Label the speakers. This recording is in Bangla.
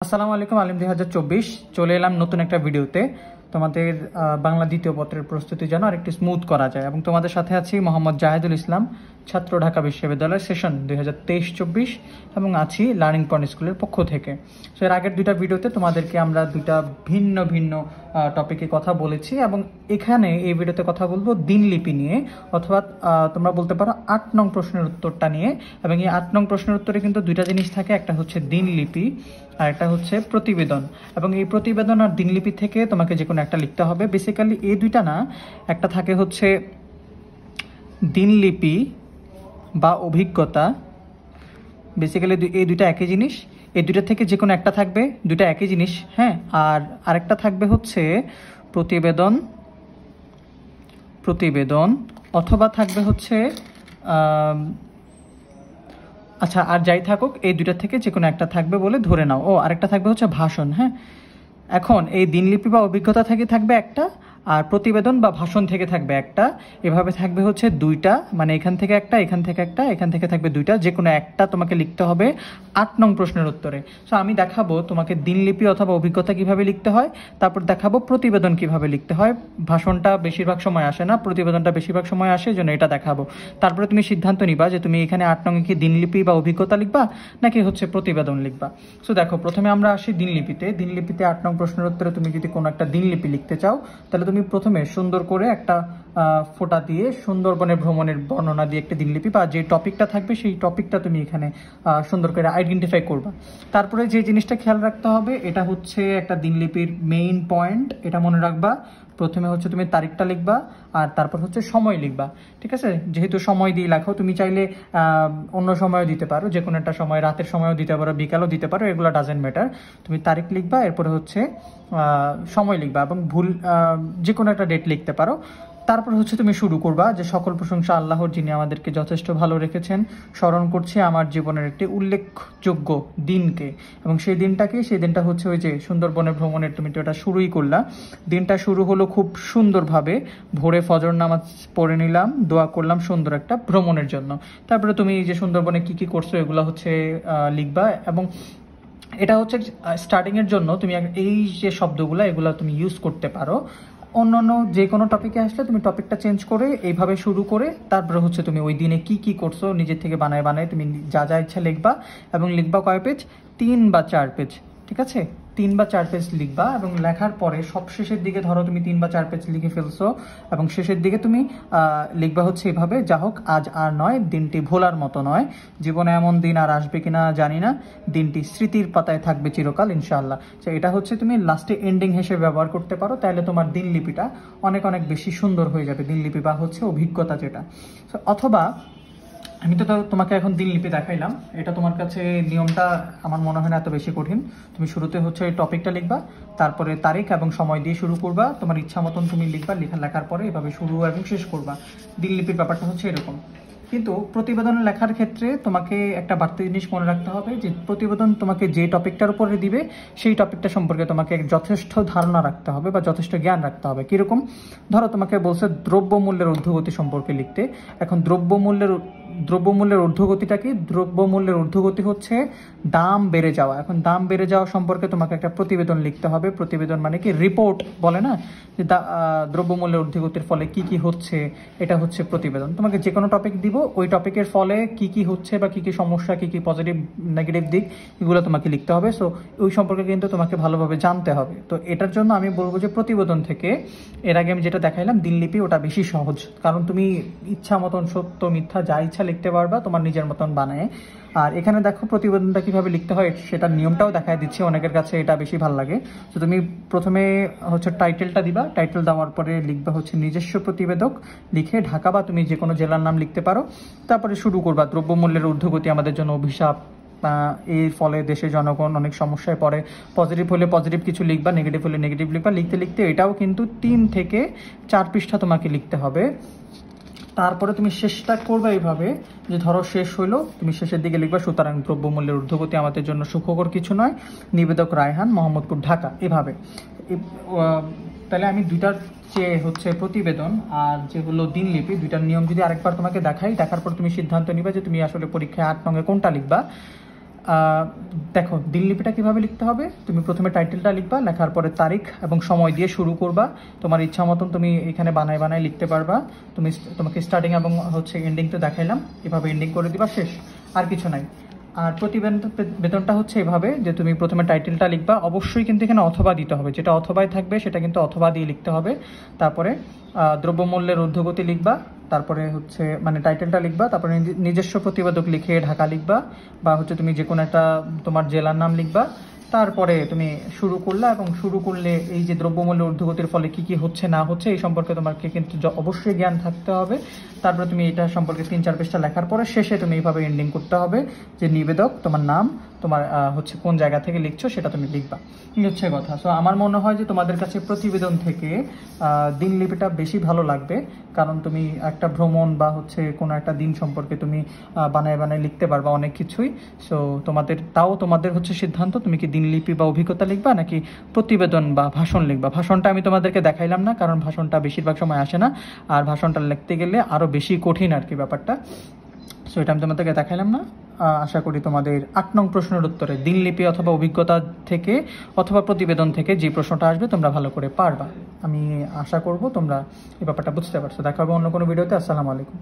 Speaker 1: আসসালামু আলাইকুম আলিম 2024 চলে এলাম নতুন একটা ভিডিওতে তোমাদের বাংলা দ্বিতীয় পত্রের প্রস্তুতি যেন আরেকটু স্মুথ করা যায় এবং তোমাদের সাথে আছি মোহাম্মদ জাহিদুল ইসলাম, ছাত্র, ঢাকা বিশ্ববিদ্যালয়, সেশন 2023-24 এবং আছি লার্নিং পয়েন্ট স্কুলের পক্ষ থেকে। সো এর আগের দুইটা ভিডিওতে তোমাদেরকে আমরা দুইটা ভিন্ন ভিন্ন টপিকে কথা বলেছি এবং এখানে এই ভিডিওতে কথা বলবো দিনলিপি নিয়ে, অথবা তোমরা বলতে পারো 8 নং প্রশ্নের উত্তরটা নিয়ে। এবং এই 8 নং প্রশ্নের উত্তরে কিন্তু দুইটা জিনিস থাকে, একটা হচ্ছে দিনলিপি আর একটা হচ্ছে প্রতিবেদন। এবং এই প্রতিবেদন আর দিনলিপি থেকে তোমাকে যে কোনো একটা লিখতে হবে। বেসিক্যালি এই দুইটা না, একটা থাকে হচ্ছে দিনলিপি বা অভিজ্ঞতা, বেসিক্যালি এই দুইটা একই জিনিস। এই দুইটা থেকে যে কোনো একটা থাকবে, দুইটা একই জিনিস, হ্যাঁ। আর আরেকটা থাকবে হচ্ছে প্রতিবেদন, অথবা থাকবে হচ্ছে আচ্ছা, আর যাই থাকুক এই দুইটা থেকে যে কোনো একটা থাকবে বলে ধরে নাও। ও আরেকটা থাকবে হচ্ছে ভাষণ, হ্যাঁ। এখন এই দিনলিপি বা অভিজ্ঞতা থেকে থাকবে একটা, আর প্রতিবেদন বা ভাষণ থেকে থাকবে একটা। এভাবে থাকবে হচ্ছে দুইটা, মানে এখান থেকে একটা, এখান থেকে একটা, এখান থেকে থাকবে দুইটা। যে কোনো একটা তোমাকে লিখতে হবে 8 নং প্রশ্নের উত্তরে। সো আমি দেখাবো তোমাকে দিনলিপি অথবা অভিজ্ঞতা কিভাবে লিখতে হয়, তারপর দেখাবো প্রতিবেদন কিভাবে লিখতে হয়। ভাষণটা বেশিরভাগ সময় আসে না, প্রতিবেদনটা বেশিরভাগ সময় আসে, জন্য এটা দেখাবো। তারপরে তুমি সিদ্ধান্ত নিবা যে তুমি এখানে 8 নং কি দিনলিপি বা অভিজ্ঞতা লিখবা নাকি হচ্ছে প্রতিবেদন লিখবা। সো দেখো, প্রথমে আমরা আসি দিনলিপিতে। 8 নং প্রশ্নের উত্তরে তুমি যদি কোনো একটা দিনলিপি লিখতে চাও, তাহলে তুমি প্রথমে সুন্দর করে একটা ফোঁটা দিয়ে সুন্দরবনের ভ্রমণের বর্ণনা দিয়ে একটা দিনলিপি বা যে টপিকটা থাকবে সেই টপিকটা তুমি এখানে সুন্দর করে আইডেন্টিফাই করবা। তারপরে যে জিনিসটা খেয়াল রাখতে হবে, এটা হচ্ছে একটা দিনলিপির মেইন পয়েন্ট, এটা মনে রাখবা। প্রথমে হচ্ছে তুমি তারিখটা লিখবা আর তারপর হচ্ছে সময় লিখবা, ঠিক আছে। যেহেতু সময় দিয়ে লেখো, তুমি চাইলে অন্য সময়ও দিতে পারো, যে কোনো একটা সময়, রাতের সময়ও দিতে পারো, বিকালও দিতে পারো, এগুলো ডাজেন্ট ম্যাটার। তুমি তারিখ লিখবা, এরপরে হচ্ছে সময় লিখবা এবং ভুল যে কোনো একটা ডেট লিখতে পারো। তারপর হচ্ছে তুমি শুরু করবা যে সকল প্রশংসা আল্লাহর, যিনি আমাদেরকে যথেষ্ট ভালো রেখেছেন। স্মরণ করছি আমার জীবনের একটি উল্লেখযোগ্য দিনকে, এবং সেই দিনটা হচ্ছে ওই যে সুন্দরবনের ভ্রমণের, তুমি তো এটা শুরুই করলা। দিনটা শুরু হলো খুব সুন্দরভাবে, ভোরে ফজর নামাজ পড়ে নিলাম, দোয়া করলাম সুন্দর একটা ভ্রমণের জন্য। তারপরে তুমি যে সুন্দরবনে কি কি করছো এগুলো হচ্ছে লিখবা। এবং এটা হচ্ছে স্টার্টিংয়ের জন্য তুমি এই যে শব্দগুলো, এগুলো তুমি ইউজ করতে পারো। অন্যান্য যে কোনো টপিকে আসলে তুমি টপিকটা চেঞ্জ করে এইভাবে শুরু করে তারপরে হচ্ছে তুমি ওই দিনে কি কি করছো নিজের থেকে বানায় তুমি যা যা ইচ্ছা লিখবা। এবং লিখবা কয় পেজ? 3 বা 4 পেজ, ঠিক আছে। 3 বা 4 পেজ লিখবা এবং লেখার পরে সব শেষের দিকে ধরো তুমি 3 বা 4 পেজ লিখে ফেলছো এবং শেষের দিকে তুমি লিখবা হচ্ছে এভাবে: যা হোক, আজ আর নয়, দিনটি ভোলার মতো নয়, জীবনে এমন দিন আর আসবে কিনা জানি না, দিনটি স্মৃতির পাতায় থাকবে চিরকাল ইনশাআল্লাহ। তো এটা হচ্ছে তুমি লাস্টে এন্ডিং হিসেবে ব্যবহার করতে পারো, তাহলে তোমার দিনলিপিটা অনেক অনেক বেশি সুন্দর হয়ে যাবে, দিনলিপি বা হচ্ছে অভিজ্ঞতা যেটা। অথবা আমি তো তোমাকে এখন দিনলিপি দেখাইলাম, এটা তোমার কাছে নিয়মটা আমার মনে হয় না এত বেশি কঠিন। তুমি শুরুতে হচ্ছে এই টপিকটা লিখবা, তারপরে তারিখ এবং সময় দিয়ে শুরু করবা, তোমার ইচ্ছা মতন তুমি লিখবা, লেখার পরে এভাবে শুরু এবং শেষ করবা। দিনলিপির ব্যাপারটা হচ্ছে এরকম। কিন্তু প্রতিবেদন লেখার ক্ষেত্রে তোমাকে একটা বাড়তি জিনিস মনে রাখতে হবে, যে প্রতিবেদন তোমাকে যে টপিকটার উপরে দিবে সেই টপিকটা সম্পর্কে তোমাকে যথেষ্ট ধারণা রাখতে হবে বা যথেষ্ট জ্ঞান রাখতে হবে। কীরকম? ধরো তোমাকে বলছে দ্রব্যমূল্যের ঊর্ধ্বগতি সম্পর্কে লিখতে। এখন দ্রব্যমূল্যের ঊর্ধ্বগতিটা কি? দ্রব্যমূল্যের ঊর্ধ্বগতি হচ্ছে দাম বেড়ে যাওয়া। এখন দাম বেড়ে যাওয়া সম্পর্কে তোমাকে একটা প্রতিবেদন লিখতে হবে। প্রতিবেদন মানে কি? রিপোর্ট বলে না, যে দ্রব্যমূল্যের ঊর্ধ্বগতির ফলে কি কি হচ্ছে, এটা হচ্ছে প্রতিবেদন। তোমাকে যে কোনো টপিক দিব, ওই টপিকের ফলে কি কি হচ্ছে বা কি কি সমস্যা, কি কি পজিটিভ নেগেটিভ দিক, এগুলো তোমাকে লিখতে হবে। সো ওই সম্পর্কে কিন্তু তোমাকে ভালোভাবে জানতে হবে। তো এটার জন্য আমি বলবো যে প্রতিবেদন থেকে, এর আগে আমি যেটা দেখাইলাম দিনলিপি, ওটা বেশি সহজ, কারণ তুমি ইচ্ছা মতন সত্য মিথ্যা যা ইচ্ছা লিখতে পারবা তোমার নিজের মতন বানায়। আর এখানে দেখো প্রতিবেদনটা কিভাবে লিখতে হয়, সেটার নিয়মটাও দেখায় দিচ্ছি, অনেকের কাছে এটা বেশি ভালো লাগে। তো তুমি প্রথমে হচ্ছে টাইটেলটা দিবা, টাইটেল দেওয়ার পরে লিখবা হচ্ছে নিজস্ব প্রতিবেদক, লিখে ঢাকা বা তুমি যে কোনো জেলার নাম লিখতে পারো। তারপরে শুরু করবা: দ্রব্যমূল্যের ঊর্ধ্বগতি আমাদের জন্য অভিশাপ, এর ফলে দেশের জনগণ অনেক সমস্যায় পড়ে। পজিটিভ হলে পজিটিভ কিছু লিখবা, নেগেটিভ হলে নেগেটিভ লিখবা। লিখতে লিখতে এটাও কিন্তু 3 থেকে 4 পৃষ্ঠা তোমাকে লিখতে হবে। তারপরে তুমি শেষটা করবে এইভাবে, যে ধরো শেষ হইলো, তুমি শেষের দিকে লিখবা: সুতরাং দ্রব্যমূল্যের ঊর্ধ্বগতি আমাদের জন্য সুখকর কিছু নয়, নিবেদক রায়হান, মোহাম্মদপুর, ঢাকা। এভাবে তাহলে আমি দুইটার যে হচ্ছে প্রতিবেদন আর যেগুলো দিনলিপি, দুইটার নিয়ম যদি আরেকবার তোমাকে দেখাই, দেখার পর তুমি সিদ্ধান্ত নিবা যে তুমি আসলে পরীক্ষায় 8 নঙে কোনটা লিখবা। দেখো দিনলিপিটা কিভাবে লিখতে হবে, তুমি প্রথমে টাইটেলটা লিখবা, লেখার পরে তারিখ এবং সময় দিয়ে শুরু করবা। তোমার ইচ্ছা মতন তুমি এখানে বানায় বানায় লিখতে পারবা। তোমাকে স্টার্টিং এবং হচ্ছে এন্ডিং তো দেখাইলাম, এভাবে এন্ডিং করে দিবা, শেষ, আর কিছু নাই। আর প্রতিবেদনটা হচ্ছে এভাবে যে তুমি প্রথমে টাইটেলটা লিখবা, অবশ্যই কিন্তু এখানে অথবা দিতে হবে, যেটা অথবায় থাকবে সেটা কিন্তু অথবা দিয়ে লিখতে হবে। তারপরে দ্রব্যমূল্যের ঊর্ধ্বগতি লিখবা, তারপরে হচ্ছে মানে টাইটেলটা লিখবা, তারপরে নিজস্ব প্রতিবেদক লিখে ঢাকা লিখবা, বা হচ্ছে তুমি যে কোনো একটা তোমার জেলার নাম লিখবা। তারপরে তুমি শুরু করলা, এবং শুরু করলে এই যে দ্রব্যমূল্য ঊর্ধ্বগতির ফলে কি কি হচ্ছে না হচ্ছে এই সম্পর্কে তোমাকে কিন্তু অবশ্যই জ্ঞান থাকতে হবে। তারপরে তুমি এটা সম্পর্কে 3-4 পৃষ্ঠা লেখার পরে শেষে তুমি এইভাবে এন্ডিং করতে হবে যে নিবেদক, তোমার নাম, তোমার হচ্ছে কোন জায়গা থেকে লিখছো সেটা তুমি লিখবা। এই হচ্ছে কথা। সো আমার মনে হয় যে তোমাদের কাছে প্রতিবেদন থেকে দিনলিপিটা বেশি ভালো লাগবে, কারণ তুমি একটা ভ্রমণ বা হচ্ছে কোনো একটা দিন সম্পর্কে তুমি বানায় বানায় লিখতে পারবা অনেক কিছুই। সো তোমাদের হচ্ছে সিদ্ধান্ত, তুমি কি দিনলিপি বা অভিজ্ঞতা লিখবা নাকি প্রতিবেদন বা ভাষণ লিখবা। ভাষণটা আমি তোমাদেরকে দেখাইলাম না, কারণ ভাষণটা বেশিরভাগ সময় আসে না, আর ভাষণটা লিখতে গেলে আরও বেশি কঠিন আর কি ব্যাপারটা। সো এটা আমি তোমাদেরকে দেখাইলাম না। আশা করি তোমাদের 8 নং প্রশ্নের উত্তরে দিনলিপি অথবা অভিজ্ঞতা থেকে অথবা প্রতিবেদন থেকে যে প্রশ্নটা আসবে তোমরা ভালো করে পারবা। আমি আশা করব তোমরা এই ব্যাপারটা বুঝতে পারছো। দেখা হবে অন্য কোনো ভিডিওতে। আসসালামু আলাইকুম।